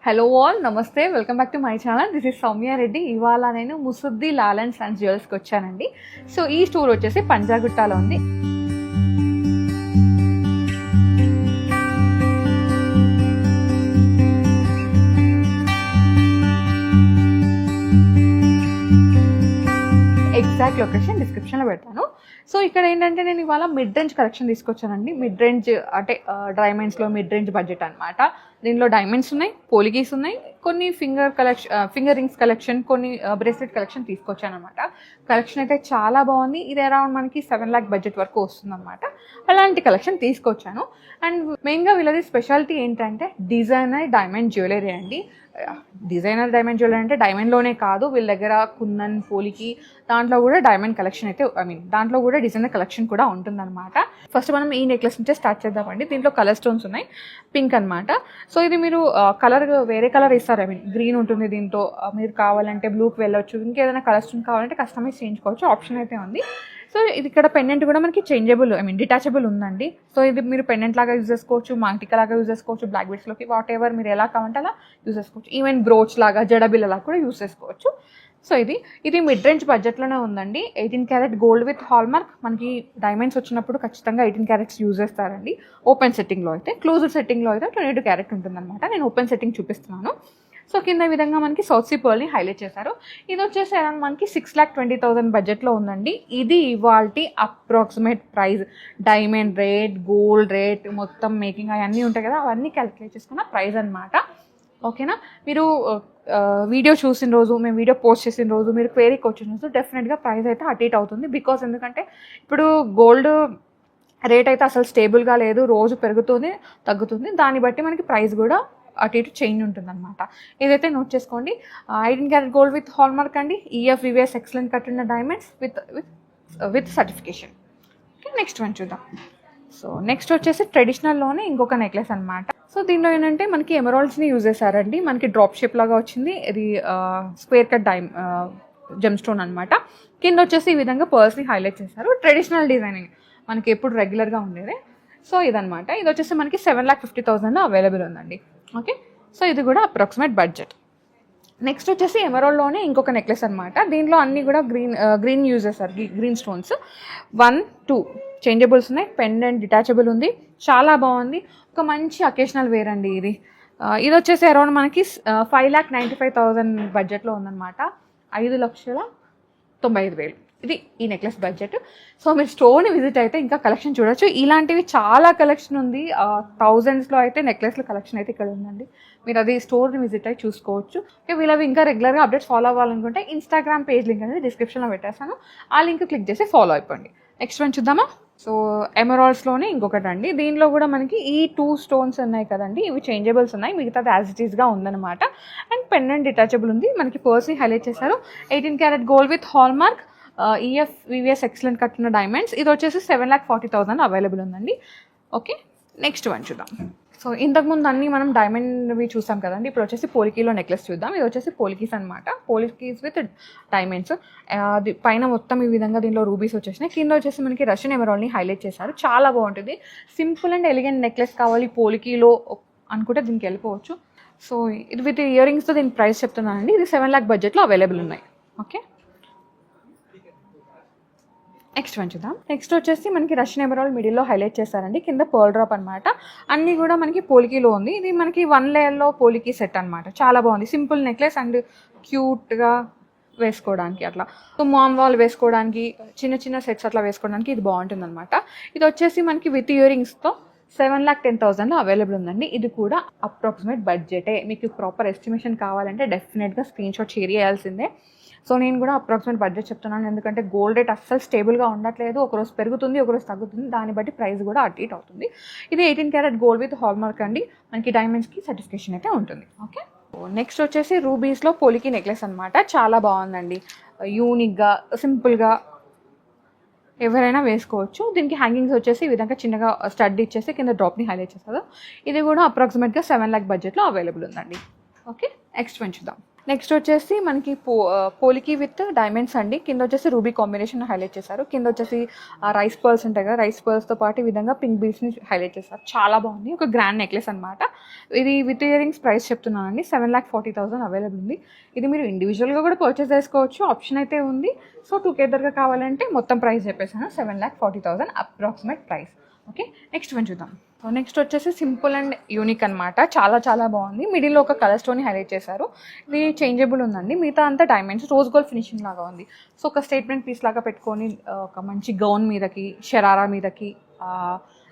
Hello all, నమస్తే, welcome back to my channel. This is Soumya Reddy. ఇవాళ నేను ముసుద్ది లాల్ అండ్ సన్స్ జ్యువెల్స్కి వచ్చానండి. సో ఈ స్టోర్ వచ్చేసి పంజాగుట్టలో ఉంది. ఎగ్జాక్ట్ లొకేషన్ డిస్క్రిప్షన్లో పెడతాను. సో ఇక్కడ ఏంటంటే నేను ఇవాళ మిడ్ రేంజ్ కలెక్షన్ తీసుకొచ్చానండి. మిడ్ రేంజ్ అంటే డైమండ్స్లో మిడ్ రేంజ్ బడ్జెట్ అనమాట. దీనిలో డైమండ్స్ ఉన్నాయి, పోలికీస్ ఉన్నాయి, కొన్ని ఫింగర్ రింగ్స్ కలెక్షన్, కొన్ని బ్రేస్లెట్ కలెక్షన్ తీసుకొచ్చాను అనమాట. కలెక్షన్ అయితే చాలా బాగుంది. ఇది అరౌండ్ మనకి 7 lakh బడ్జెట్ వరకు వస్తుంది అనమాట. అలాంటి కలెక్షన్ తీసుకొచ్చాను. అండ్ మెయిన్గా వీళ్ళది స్పెషాలిటీ ఏంటంటే డిజైనర్ డైమండ్ జ్యువెలరీ అండి. డిజైనర్ డైమండ్ జ్యువెలరీ అంటే డైమండ్లోనే కాదు, వీళ్ళ దగ్గర కుందన్, పోలికి దాంట్లో కూడా డైమండ్ కలెక్షన్ అయితే దాంట్లో కూడా డిజైనర్ కలెక్షన్ కూడా ఉంటుందన్నమాట. ఫస్ట్ మనం ఈ నెక్లెస్ నుంచే స్టార్ట్ చేద్దామండి. దీంట్లో కలర్ స్టోన్స్ ఉన్నాయి, పింక్ అనమాట. సో ఇది మీరు కలర్ వేరే కలర్ ఇస్తారు, గ్రీన్ ఉంటుంది దీంట్లో. మీరు కావాలంటే బ్లూకి వెళ్ళొచ్చు, ఇంకేదైనా కలర్ స్టోన్ కావాలంటే కస్టమైజ్ చేయించుకోవచ్చు, ఆప్షన్ అయితే ఉంది. సో ఇది ఇక్కడ పెండెంట్ కూడా మనకి చేంజబుల్ డిటాచబుల్ ఉందండి. సో ఇది మీరు పెండెంట్ లాగా యూజ్ చేసుకోవచ్చు, మాంటికా లాగా యూజ్ చేసుకోవచ్చు, బ్లాక్ బీడ్స్లోకి వాట్ ఎవర్ మీరు ఎలా కావాలంటే అలా యూజ్ చేసుకోవచ్చు. ఈవెన్ బ్రోచ్ లాగా, జడబిల్ల లాగా కూడా యూజ్ చేసుకోవచ్చు. సో ఇది మిడ్ రేంజ్ బడ్జెట్లోనే ఉందండి. 18 క్యారెట్ గోల్డ్ విత్ హాల్మార్క్. మనకి డైమండ్స్ వచ్చినప్పుడు ఖచ్చితంగా 18 క్యారెట్స్ యూజ్ చేస్తారండి. ఓపెన్ సెట్టింగ్లో అయితే, క్లోజ్డ్ సెట్టింగ్లో అయితే 22 క్యారెట్ ఉంటుందన్నమాట. నేను ఓపెన్ సెట్టింగ్ చూపిస్తున్నాను. సో కింద విధంగా మనకి సౌత్ సీ పర్ల్ని హైలైట్ చేశారు. ఇది వచ్చేసి అరౌండ్ మనకి 6,20,000 బడ్జెట్లో ఉందండి. ఇది ఇవాల్టి approximate price. Diamond rate, gold rate, మొత్తం మేకింగ్ అవన్నీ ఉంటాయి కదా, అవన్నీ క్యాలిక్యులేట్ చేసుకున్న ప్రైస్ అనమాట. ఓకేనా? మీరు వీడియో చూసిన రోజు, మేము వీడియో పోస్ట్ చేసిన రోజు, మీరు క్వేరీకి వచ్చిన రోజు డెఫినెట్గా ప్రైస్ అయితే అటు ఇటు అవుతుంది. బికాస్ ఎందుకంటే ఇప్పుడు గోల్డ్ రేట్ అయితే అసలు స్టేబుల్గా లేదు, రోజు పెరుగుతుంది తగ్గుతుంది. దాన్ని బట్టి మనకి ప్రైస్ కూడా అటు ఇటు చేంజ్ ఉంటుందన్నమాట. ఇదైతే నోట్ చేసుకోండి. 18 క్యారెట్ గోల్డ్ విత్ హాల్మార్క్ అండి. EF ఎక్సలెంట్ కట్ ఉన్న diamonds with certification. Okay, next one చూద్దాం. సో నెక్స్ట్ వచ్చేసి ట్రెడిషనల్లోనే ఇంకొక నెక్లెస్ అనమాట. సో దీనిలో ఏంటంటే మనకి ఎమరాల్డ్స్ని యూజ్ చేశారండి. మనకి డ్రాప్ షేప్ లాగా వచ్చింది. ఇది స్క్వేర్ కట్ జెమ్ స్టోన్ అనమాట. కింద వచ్చేసి ఈ విధంగా పర్ల్స్ని హైలైట్ చేశారు. ట్రెడిషనల్ డిజైనింగ్ మనకి ఎప్పుడు రెగ్యులర్గా ఉండేది. సో ఇదనమాట. ఇది వచ్చేసి మనకి 7,50,000 అవైలబుల్ ఉందండి. ఓకే, సో ఇది కూడా అప్రాక్సిమేట్ బడ్జెట్. నెక్స్ట్ వచ్చేసి ఎమరాల్డ్లోనే ఇంకొక నెక్లెస్ అనమాట. దీంట్లో అన్నీ కూడా గ్రీన్ యూజ్ చేస్తారు, గ్రీన్ స్టోన్స్. 1, 2 చేంజబుల్స్ ఉన్నాయి. పెండెంట్ డిటాచబుల్ ఉంది, చాలా బాగుంది. ఒక మంచి అకేషనల్ వేర్ అండి ఇది. ఇది వచ్చేసి అరౌండ్ మనకి 5,95,000 బడ్జెట్లో ఉందన్నమాట. 5,95,000 ఇది ఈ నెక్లెస్ బడ్జెట్. సో మీరు స్టోర్ని విజిట్ అయితే ఇంకా కలెక్షన్ చూడొచ్చు. ఇలాంటివి చాలా కలెక్షన్ ఉంది. థౌజండ్స్లో అయితే నెక్లెస్ల కలెక్షన్ అయితే ఇక్కడ ఉందండి. మీరు అది స్టోర్ని విజిట్ అయి చూసుకోవచ్చు. వీళ్ళవి ఇంకా రెగ్యులర్గా అప్డేట్స్ ఫాలో అవ్వాలనుకుంటే ఇన్స్టాగ్రామ్ పేజ్ లింక్ అనేది డిస్క్రిప్షన్లో పెట్టేస్తాను. ఆ లింక్ క్లిక్ చేసి ఫాలో అయిపోండి. నెక్స్ట్ వన్ చూద్దామా? సో ఎమరాల్డ్స్లోనే ఇంకొకటి అండి. దీనిలో కూడా మనకి ఈ 2 స్టోన్స్ ఉన్నాయి కదండి, ఇవి చేంజబుల్స్ ఉన్నాయి. మిగతాది యాజ్ ఇట్ ఈస్గా ఉందన్నమాట. అండ్ పెండెంట్ డిటాచబుల్ ఉంది. మనకి పర్స్ని హైలైట్ చేశారు. 18 carat gold with hallmark, EF excellent cut ఉన్న డైమండ్స్. ఇది వచ్చేసి 7,40,000 అవైలబుల్ ఉందండి. ఓకే, నెక్స్ట్ వన్ చూద్దాం. సో ఇంతకుముందు అన్నీ మనం డైమండ్వి చూసాం కదండి. ఇప్పుడు వచ్చేసి పోలికీలో నెక్లెస్ చూద్దాం. ఇది వచ్చేసి పోలికీస్ అనమాట. పోలికీస్ విత్ డైమండ్స్. అది పైన మొత్తం ఈ విధంగా దీనిలో రూబీస్ వచ్చేసినాయి. కింద వచ్చేసి మనకి రష్యన్ ఎమరాల్డ్ని హైలైట్ చేశారు. చాలా బాగుంటుంది. సింపుల్ అండ్ ఎలిగెంట్ నెక్లెస్ కావాలి పోలికీలో అనుకుంటే దీనికి వెళ్ళిపోవచ్చు. సో ఇది విత్ ఇయర్ రింగ్స్తో దీని ప్రైస్ చెప్తున్నానండి. ఇది 7 lakh బడ్జెట్లో అవైలబుల్ ఉన్నాయి. ఓకే, నెక్స్ట్ వన్ చూద్దాం. నెక్స్ట్ వచ్చేసి మనకి రష్యన్ ఎమరాల్డ్ మిడిల్లో హైలైట్ చేస్తారండి. కింద పర్ల్ డ్రాప్ అనమాట. అన్నీ కూడా మనకి పోలికీలో ఉంది. ఇది మనకి 1 లేయర్లో పోలికీ సెట్ అనమాట. చాలా బాగుంది. సింపుల్ నెక్లెస్ అండ్ క్యూట్గా వేసుకోవడానికి, అట్లా సో మామ్ వాళ్ళు వేసుకోవడానికి, చిన్న చిన్న సెట్స్ అట్లా వేసుకోవడానికి ఇది బాగుంటుంది అనమాట. ఇది వచ్చేసి మనకి విత్ ఇయర్ రింగ్స్తో 7,10,000 అవైలబుల్ ఉందండి. ఇది కూడా అప్రాక్సిమేట్ బడ్జెటే. మీకు ప్రాపర్ ఎస్టిమేషన్ కావాలంటే డెఫినెట్గా స్క్రీన్ షాట్ షేర్ చేయాల్సిందే. సో నేను కూడా అప్రాక్సిమేట్ బడ్జెట్ చెప్తున్నాను, ఎందుకంటే గోల్డ్ రేట్ అస్సలు స్టేబుల్గా ఉండట్లేదు. ఒకరోజు పెరుగుతుంది, ఒకరోజు తగ్గుతుంది. దాన్ని బట్టి ప్రైస్ కూడా అటు ఇటు అవుతుంది. ఇది 18 క్యారెట్ గోల్డ్ విత్ హాల్మార్క్ అండి. మనకి డైమండ్స్కి సర్టిఫికేషన్ అయితే ఉంటుంది. ఓకే, నెక్స్ట్ వచ్చేసి రూబీస్లో పోలికీ నెక్లెస్ అనమాట. చాలా బాగుందండి. యూనిక్గా, సింపుల్గా ఎవరైనా వేసుకోవచ్చు. దీనికి హ్యాంగింగ్స్ వచ్చేసి ఈ విధంగా చిన్నగా స్టడ్ ఇచ్చేసి కింద డ్రాప్ని హైలైట్ చేస్తారు. ఇది కూడా అప్రాక్సిమేట్గా 7 lakh బడ్జెట్లో అవైలబుల్ ఉందండి. ఓకే, నెక్స్ట్ వన్ చూద్దాం. నెక్స్ట్ వచ్చేసి మనకి పోలికి విత్ డైమండ్స్ అండి. కింద వచ్చేసి రూబీ కాంబినేషన్ హైలైట్ చేశారు. కింద వచ్చేసి రైస్ పర్ల్స్ ఉంటాయి కదా, రైస్ పర్ల్స్తో పాటు ఈ విధంగా పింక్ బీడ్స్ని హైలైట్ చేశారు. చాలా బాగుంది, ఒక గ్రాండ్ నెక్లెస్ అనమాట. ఇది విత్ ఇయర్ రింగ్స్ ప్రైస్ చెప్తున్నానండి, 7,40,000 అవైలబుల్ ఉంది. ఇది మీరు ఇండివిజువల్గా కూడా పర్చేస్ చేసుకోవచ్చు, ఆప్షన్ అయితే ఉంది. సో టుగెదర్గా కావాలంటే మొత్తం ప్రైస్ చెప్పేసాను, 7,40,000 approximate price. Okay, next one చూద్దాం. సో నెక్స్ట్ వచ్చేసి సింపుల్ అండ్ యూనిక్ అనమాట. చాలా చాలా బాగుంది. మిడిల్లో ఒక కలర్ స్టోన్ హైలైట్ చేశారు. ఇది చేంజబుల్ ఉందండి, మిగతా అంతా డైమండ్స్, రోజ్ గోల్డ్ ఫినిషింగ్ లాగా ఉంది. సో ఒక స్టేట్మెంట్ పీస్ లాగా పెట్టుకొని ఒక మంచి గౌన్ మీదకి, షరారా మీదకి,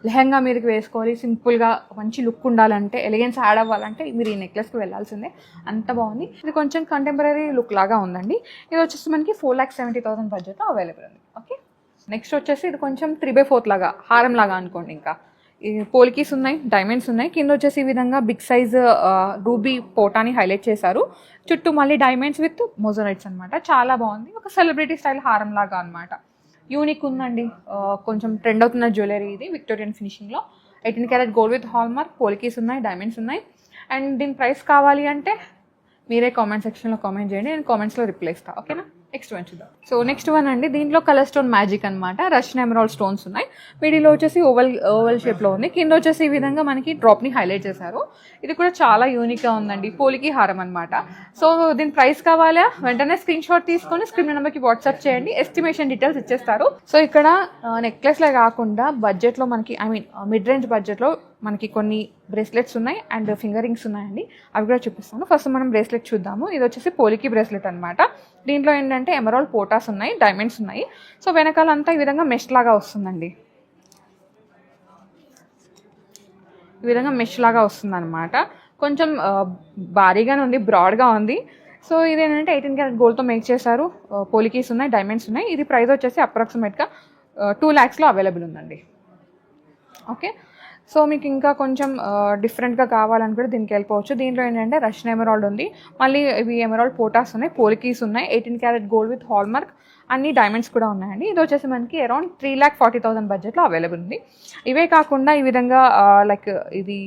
లెహంగా మీదకి వేసుకోవాలి. సింపుల్గా మంచి లుక్ ఉండాలంటే, ఎలిగెన్స్ యాడ్ అవ్వాలంటే మీరు ఈ నెక్లెస్కి వెళ్ళాల్సిందే, అంత బాగుంది. ఇది కొంచెం కంటెంపరీ లుక్ లాగా ఉందండి. ఇది వచ్చేసి మనకి 4,70,000 బడ్జెట్లో అవైలబుల్ ఉంది. ఓకే, నెక్స్ట్ వచ్చేసి ఇది కొంచెం 3/4 లాగా, హారం లాగా అనుకోండి. ఇంకా ఈ పోల్కీస్ ఉన్నాయి, డైమండ్స్ ఉన్నాయి. కింద వచ్చేసి ఈ విధంగా బిగ్ సైజ్ రూబీ పోటాని హైలైట్ చేశారు. చుట్టూ మళ్ళీ డైమండ్స్ విత్ మోజరైట్స్ అనమాట. చాలా బాగుంది, ఒక సెలబ్రిటీ స్టైల్ హారం లాగా అనమాట. యూనిక్ ఉందండి, కొంచెం ట్రెండ్ అవుతున్న జ్యువెలరీ ఇది, విక్టోరియన్ ఫినిషింగ్లో. 18 carat gold with hallmark, polkis ఉన్నాయి, డైమండ్స్ ఉన్నాయి. అండ్ దీని ప్రైస్ కావాలి అంటే మీరే కామెంట్ సెక్షన్లో కామెంట్ చేయండి, నేను కామెంట్స్లో రిప్లై ఇస్తాను. ఓకేనా, నెక్స్ట్ వన్ చూద్దాం. సో నెక్స్ట్ వన్ అండి, దీంట్లో కలర్ స్టోన్ మ్యాజిక్ అనమాట. రష్యన్ ఎమరాల్డ్ స్టోన్స్ ఉన్నాయి. మిడిల్లో వచ్చేసి ఓవల్ షేప్లో ఉంది. కింద వచ్చేసి ఈ విధంగా మనకి డ్రాప్ని హైలైట్ చేశారు. ఇది కూడా చాలా యూనిక్గా ఉందండి, పోలికి హారం అనమాట. సో దీని ప్రైస్ కావాలా వెంటనే స్క్రీన్ షాట్ తీసుకొని స్క్రీన్ నెంబర్కి వాట్సాప్ చేయండి, ఎస్టిమేషన్ డీటెయిల్స్ ఇచ్చేస్తారు. సో ఇక్కడ నెక్లెస్లే కాకుండా బడ్జెట్లో మనకి, మిడ్ రేంజ్ బడ్జెట్లో మనకి కొన్ని బ్రేస్లెట్స్ ఉన్నాయి అండ్ ఫింగర్ రింగ్స్ ఉన్నాయండి. అవి కూడా చూపిస్తాను. ఫస్ట్ మనం బ్రేస్లెట్ చూద్దాము. ఇది వచ్చేసి పోలికి బ్రేస్లెట్ అనమాట. దీంట్లో ఏంటంటే ఎమరాల్డ్ పోటాస్ ఉన్నాయి, డైమండ్స్ ఉన్నాయి. సో వెనకాలంతా ఈ విధంగా మెష్ లాగా వస్తుందండి, ఈ విధంగా మెష్ లాగా వస్తుంది అనమాట. కొంచెం భారీగానే ఉంది, బ్రాడ్గా ఉంది. సో ఇదేంటంటే 18 క్యారెట్ గోల్డ్తో మేక్ చేశారు. పోలికీస్ ఉన్నాయి, డైమండ్స్ ఉన్నాయి. ఇది ప్రైస్ వచ్చేసి అప్రాక్సిమేట్గా 2 lakhsలో అవైలబుల్ ఉందండి. ఓకే, సో మీకు ఇంకా కొంచెం డిఫరెంట్గా కావాలనుకుంటే దీనికి వెళ్ళిపోవచ్చు. దీంట్లో ఏంటంటే రష్యన్ ఎమరాల్డ్ ఉంది, మళ్ళీ ఇవి ఎమరాల్డ్ పోటాస్ ఉన్నాయి, పోలికీస్ ఉన్నాయి, 18 carat gold with hall mark, అన్ని డైమండ్స్ కూడా ఉన్నాయండి. ఇది వచ్చేసి మనకి అరౌండ్ 3,40,000 బడ్జెట్లో అవైలబుల్ ఉంది. ఇవే కాకుండా ఈ విధంగా లైక్ ఇది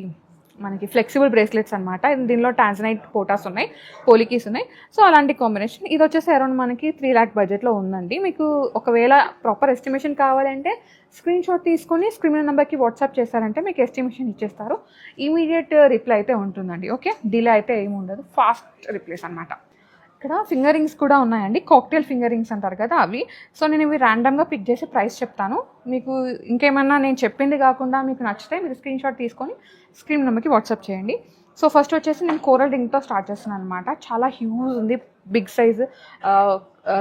మనకి ఫ్లెక్సిబుల్ బ్రేస్లెట్స్ అనమాట. దీనిలో టాన్జనైట్ పోటాస్ ఉన్నాయి, పోలికీస్ ఉన్నాయి. సో అలాంటి కాంబినేషన్. ఇది వచ్చేసి అరౌండ్ మనకి 3 lakh బడ్జెట్లో ఉందండి. మీకు ఒకవేళ ప్రాపర్ ఎస్టిమేషన్ కావాలంటే స్క్రీన్ షాట్ తీసుకొని స్క్రీన్ నెంబర్కి వాట్సాప్ చేశారంటే మీకు ఎస్టిమేషన్ ఇచ్చేస్తారు. ఇమీడియట్ రిప్లై అయితే ఉంటుందండి. ఓకే, డిలే అయితే ఏమి ఉండదు, ఫాస్ట్ రిప్లేస్ అనమాట. ఇక్కడ ఫింగర్ రింగ్స్ కూడా ఉన్నాయండి, కాక్టైల్ ఫింగర్ రింగ్స్ అంటారు కదా అవి. సో నేను ఇవి ర్యాండమ్గా పిక్ చేసి ప్రైస్ చెప్తాను. మీకు ఇంకేమన్నా నేను చెప్పింది కాకుండా మీకు నచ్చితే మీరు స్క్రీన్ షాట్ తీసుకొని స్క్రీన్ నెంబర్కి వాట్సాప్ చేయండి. సో ఫస్ట్ వచ్చేసి నేను కోరల్ రింగ్తో స్టార్ట్ చేస్తున్నాను అనమాట. చాలా హ్యూజ్ ఉంది, బిగ్ సైజ్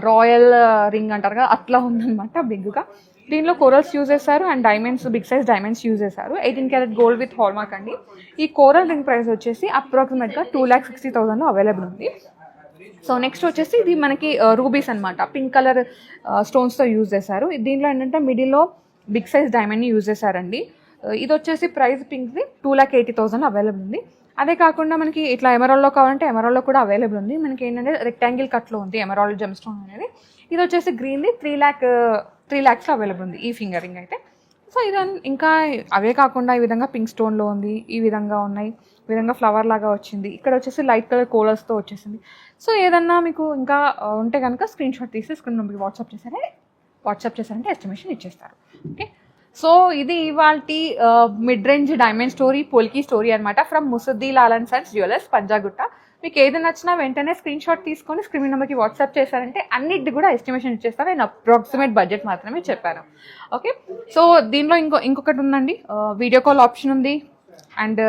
రాయల్ రింగ్ అంటారు కదా అట్లా ఉందన్నమాట, బిగ్గా. దీనిలో కోరల్స్ యూజ్ చేశారు and diamonds, big size diamonds use చేశారు. 18 carat gold with hallmark అండి. ఈ కోరల్ రింగ్ ప్రైస్ వచ్చేసి అప్రాక్సిమేట్గా 2,60,000లో అవైలబుల్ ఉంది. సో నెక్స్ట్ వచ్చేసి ఇది మనకి రూబీస్ అనమాట, పింక్ కలర్ స్టోన్స్తో యూజ్ చేశారు. దీంట్లో ఏంటంటే మిడిల్లో బిగ్ సైజ్ డైమండ్ని యూజ్ చేశారండి. ఇది వచ్చేసి ప్రైస్ పింక్ది 2,80,000 అవైలబుల్ ఉంది. అదే కాకుండా మనకి ఇట్లా ఎమరాల్డ్లో కావాలంటే ఎమరాల్డ్లో కూడా అవైలబుల్ ఉంది. మనకి ఏంటంటే రెక్టాంగిల్ కట్లో ఉంది ఎమరాల్డ్ జెమ్ స్టోన్ అనేది. ఇది వచ్చేసి గ్రీన్ది 3 lakhsలో అవైలబుల్ ఉంది ఈ ఫింగర్ రింగ్ అయితే. సో ఇది ఇంకా అవే కాకుండా ఈ విధంగా పింక్ స్టోన్లో ఉంది, ఈ విధంగా ఉన్నాయి, ఈ విధంగా ఫ్లవర్ లాగా వచ్చింది. ఇక్కడ వచ్చేసి లైట్ కలర్ కోలర్స్తో వచ్చేసింది. సో ఏదన్నా మీకు ఇంకా ఉంటే కనుక స్క్రీన్ షాట్ తీసి స్క్రీన్ నెంబర్కి వాట్సాప్ చేశారంటే ఎస్టిమేషన్ ఇచ్చేస్తారు. ఓకే, సో ఇది ఇవాల్టి mid range diamond story, polki story అనమాట from Musaddi Lal and sons jewellers, Panjagutta. మీకు ఏది నచ్చినా వెంటనే స్క్రీన్ షాట్ తీసుకొని స్క్రీన్ నెంబర్కి వాట్సాప్ చేశారంటే అన్నిటి కూడా ఎస్టిమేషన్ ఇచ్చేస్తారు. నేను అప్రాక్సిమేట్ బడ్జెట్ మాత్రమే చెప్పాను. ఓకే, సో దీనిలో ఇంకొకటి ఉందండి, వీడియో కాల్ ఆప్షన్ ఉంది అండ్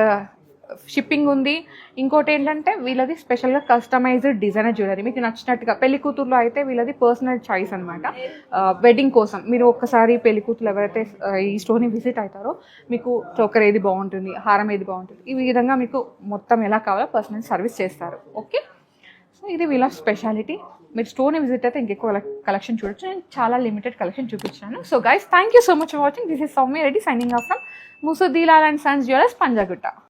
షిప్పింగ్ ఉంది. ఇంకోటి ఏంటంటే వీళ్ళది స్పెషల్గా కస్టమైజ్డ్ డిజైనర్ జ్యువెలరీ, మీకు నచ్చినట్టుగా. పెళ్లి కూతురులో అయితే వీళ్ళది పర్సనల్ చాయిస్ అనమాట. వెడ్డింగ్ కోసం మీరు ఒక్కసారి పెళ్లి కూతురు ఎవరైతే ఈ స్టోర్ని విజిట్ అవుతారో మీకు చోకర్ ఏది బాగుంటుంది, హారం ఏది బాగుంటుంది, ఈ విధంగా మీకు మొత్తం ఎలా కావాలో పర్సనల్ సర్వీస్ చేస్తారు. ఓకే, సో ఇది వీళ్ళ స్పెషాలిటీ. మీరు స్టోర్ని విజిట్ అయితే ఇంకెక్కువ కలెక్షన్ చూడొచ్చు. నేను చాలా లిమిటెడ్ కలెక్షన్ చూపించాను. So guys, thank you so much for watching. This is Soumya Reddy signing off from Musaddi Lal and sons jewellers, Panjagutta.